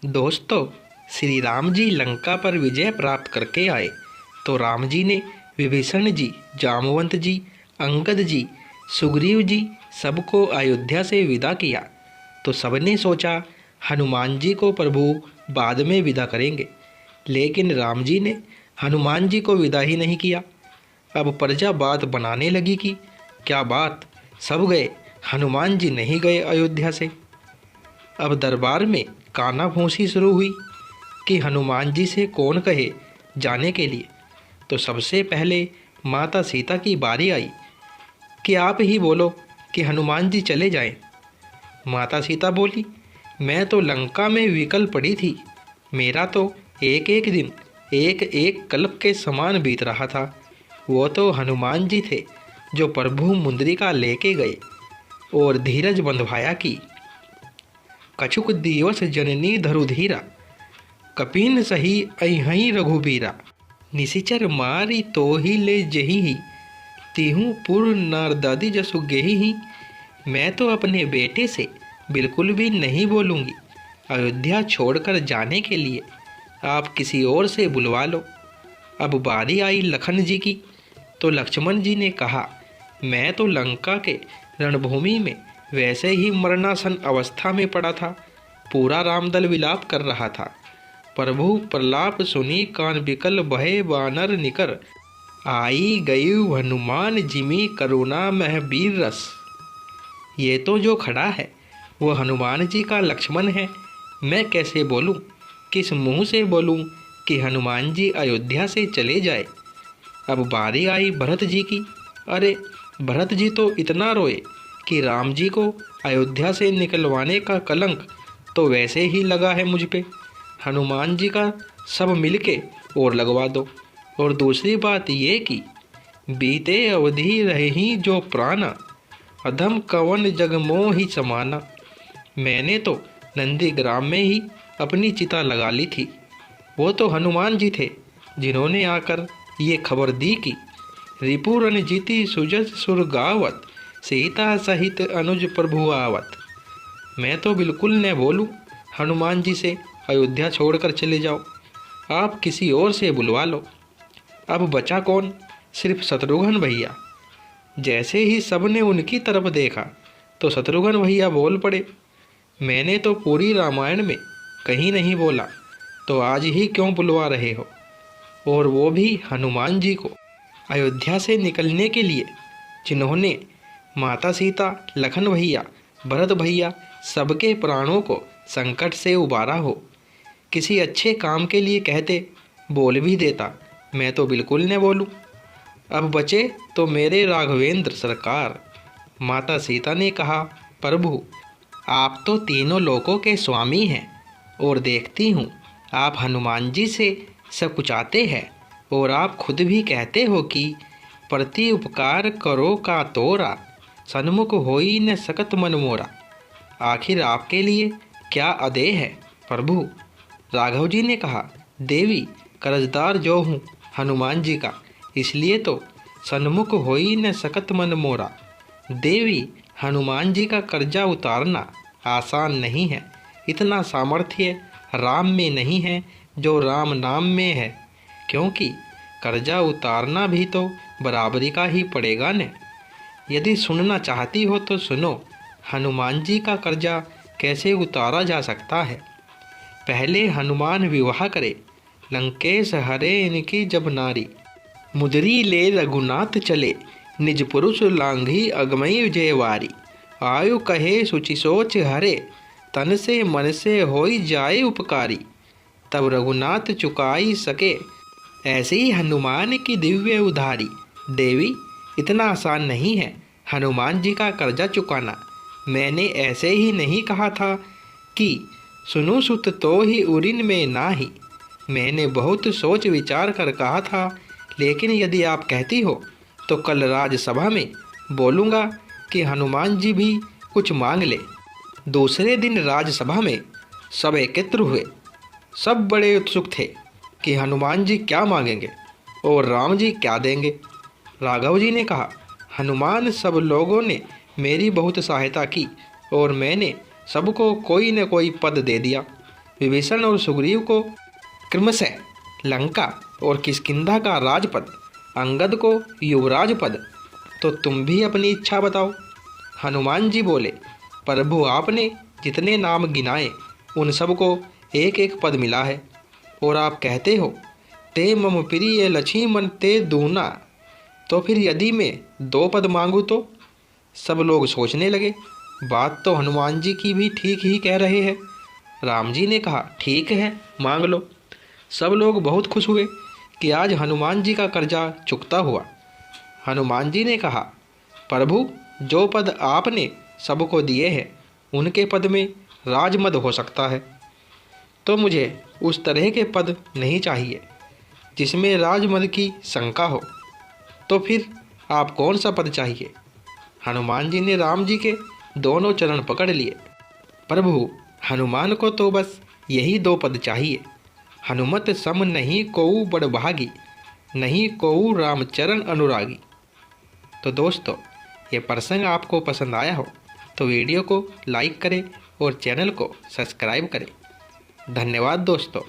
दोस्तों, श्री राम जी लंका पर विजय प्राप्त करके आए तो राम जी ने विभीषण जी, जामवंत जी, अंगद जी, सुग्रीव जी सबको अयोध्या से विदा किया। तो सबने सोचा हनुमान जी को प्रभु बाद में विदा करेंगे, लेकिन राम जी ने हनुमान जी को विदा ही नहीं किया। अब प्रजा बात बनाने लगी कि क्या बात, सब गए, हनुमान जी नहीं गए अयोध्या से। अब दरबार में कानाफूसी शुरू हुई कि हनुमान जी से कौन कहे जाने के लिए। तो सबसे पहले माता सीता की बारी आई कि आप ही बोलो कि हनुमान जी चले जाएं। माता सीता बोली, मैं तो लंका में विकल पड़ी थी, मेरा तो एक एक दिन एक एक कल्प के समान बीत रहा था। वो तो हनुमान जी थे जो प्रभु मुंद्रिका लेके गए और धीरज बंधवाया की कछुक दिवस जननी धरुधीरा, कपिन सही अहि रघुबीरा, निशिचर मारी तो ही ले जही, तिहु पुर नारदादी जसु गेही। मैं तो अपने बेटे से बिल्कुल भी नहीं बोलूँगी, अयोध्या छोड़कर जाने के लिए आप किसी और से बुलवा लो। अब बारी आई लखन जी की तो लक्ष्मण जी ने कहा, मैं तो लंका के रणभूमि में वैसे ही मरणासन अवस्था में पड़ा था, पूरा रामदल विलाप कर रहा था। प्रभु प्रलाप सुनी कान बिकल बहे बानर निकर, आई गई हनुमान जिमी करुणा मह वीर रस। ये तो जो खड़ा है वो हनुमान जी का लक्ष्मण है। मैं कैसे बोलूं, किस मुंह से बोलूं कि हनुमान जी अयोध्या से चले जाए। अब बारी आई भरत जी की। अरे भरत जी तो इतना रोए कि राम जी को अयोध्या से निकलवाने का कलंक तो वैसे ही लगा है मुझ पे, हनुमान जी का सब मिलके और लगवा दो। और दूसरी बात ये कि बीते अवधि रही जो प्राणा, अधम कवन जग मोह ही समाना। मैंने तो नंदीग्राम में ही अपनी चिता लगा ली थी। वो तो हनुमान जी थे जिन्होंने आकर ये खबर दी कि रिपुरन जीती सुजस सुर गावत, सीता सहित अनुज प्रभु आवत। मैं तो बिल्कुल न बोलूं हनुमान जी से अयोध्या छोड़कर चले जाओ, आप किसी और से बुलवा लो। अब बचा कौन, सिर्फ शत्रुघ्न भैया। जैसे ही सबने उनकी तरफ देखा तो शत्रुघ्न भैया बोल पड़े, मैंने तो पूरी रामायण में कहीं नहीं बोला, तो आज ही क्यों बुलवा रहे हो, और वो भी हनुमान जी को अयोध्या से निकलने के लिए, जिन्होंने माता सीता, लखन भैया, भरत भैया सबके प्राणों को संकट से उबारा हो। किसी अच्छे काम के लिए कहते, बोल भी देता, मैं तो बिल्कुल न बोलूं। अब बचे तो मेरे राघवेंद्र सरकार। माता सीता ने कहा, प्रभु आप तो तीनों लोकों के स्वामी हैं, और देखती हूँ आप हनुमान जी से सब कुछ आते हैं, और आप खुद भी कहते हो कि प्रति उपकार करो का तोरा, सन्मुख होई न सकत मन मोरा। आखिर आपके लिए क्या आदेह है प्रभु। राघव जी ने कहा, देवी कर्जदार जो हूँ हनुमान जी का, इसलिए तो सन्मुख होई न सकत मन मोरा। देवी हनुमान जी का कर्जा उतारना आसान नहीं है, इतना सामर्थ्य राम में नहीं है जो राम नाम में है, क्योंकि कर्जा उतारना भी तो बराबरी का ही पड़ेगा न। यदि सुनना चाहती हो तो सुनो, हनुमान जी का कर्जा कैसे उतारा जा सकता है। पहले हनुमान विवाह करे, लंकेश हरे इनकी जब नारी, मुदरी ले रघुनाथ चले, निज पुरुष लांघी अगमई विजयवारी। आयु कहे सुचि सोच हरे, तन से मन से होई जाए उपकारी। तब रघुनाथ चुकाई सके, ऐसे ही हनुमान की दिव्य उधारी। देवी इतना आसान नहीं है हनुमान जी का कर्जा चुकाना। मैंने ऐसे ही नहीं कहा था कि सुनु सुत तो ही उरिन में नाही। मैंने बहुत सोच विचार कर कहा था, लेकिन यदि आप कहती हो तो कल राज्यसभा में बोलूँगा कि हनुमान जी भी कुछ मांग ले। दूसरे दिन राज्यसभा में सब एकत्र हुए। सब बड़े उत्सुक थे कि हनुमान जी क्या मांगेंगे और राम जी क्या देंगे। राघव जी ने कहा, हनुमान सब लोगों ने मेरी बहुत सहायता की और मैंने सबको कोई न कोई पद दे दिया। विभीषण और सुग्रीव को क्रमशः लंका और किष्किंधा का राजपद, अंगद को युवराज पद, तो तुम भी अपनी इच्छा बताओ। हनुमान जी बोले, प्रभु आपने जितने नाम गिनाए उन सबको एक एक पद मिला है, और आप कहते हो ते मम प्रिय लक्ष्मण ते दूना, तो फिर यदि मैं 2 पद मांगूँ तो? सब लोग सोचने लगे, बात तो हनुमान जी की भी ठीक ही कह रहे हैं। राम जी ने कहा, ठीक है, मांग लो। सब लोग बहुत खुश हुए कि आज हनुमान जी का कर्जा चुकता हुआ। हनुमान जी ने कहा, प्रभु जो पद आपने सबको दिए हैं उनके पद में राजमद हो सकता है, तो मुझे उस तरह के पद नहीं चाहिए जिसमें राजमद की शंका हो। तो फिर आप कौन सा पद चाहिए? हनुमान जी ने राम जी के दोनों चरण पकड़ लिए। प्रभु हनुमान को तो बस यही 2 पद चाहिए, हनुमत सम नहीं कोऊ बड़भागी, नहीं कोऊ रामचरण अनुरागी। तो दोस्तों, ये प्रसंग आपको पसंद आया हो तो वीडियो को लाइक करें और चैनल को सब्सक्राइब करें। धन्यवाद दोस्तों।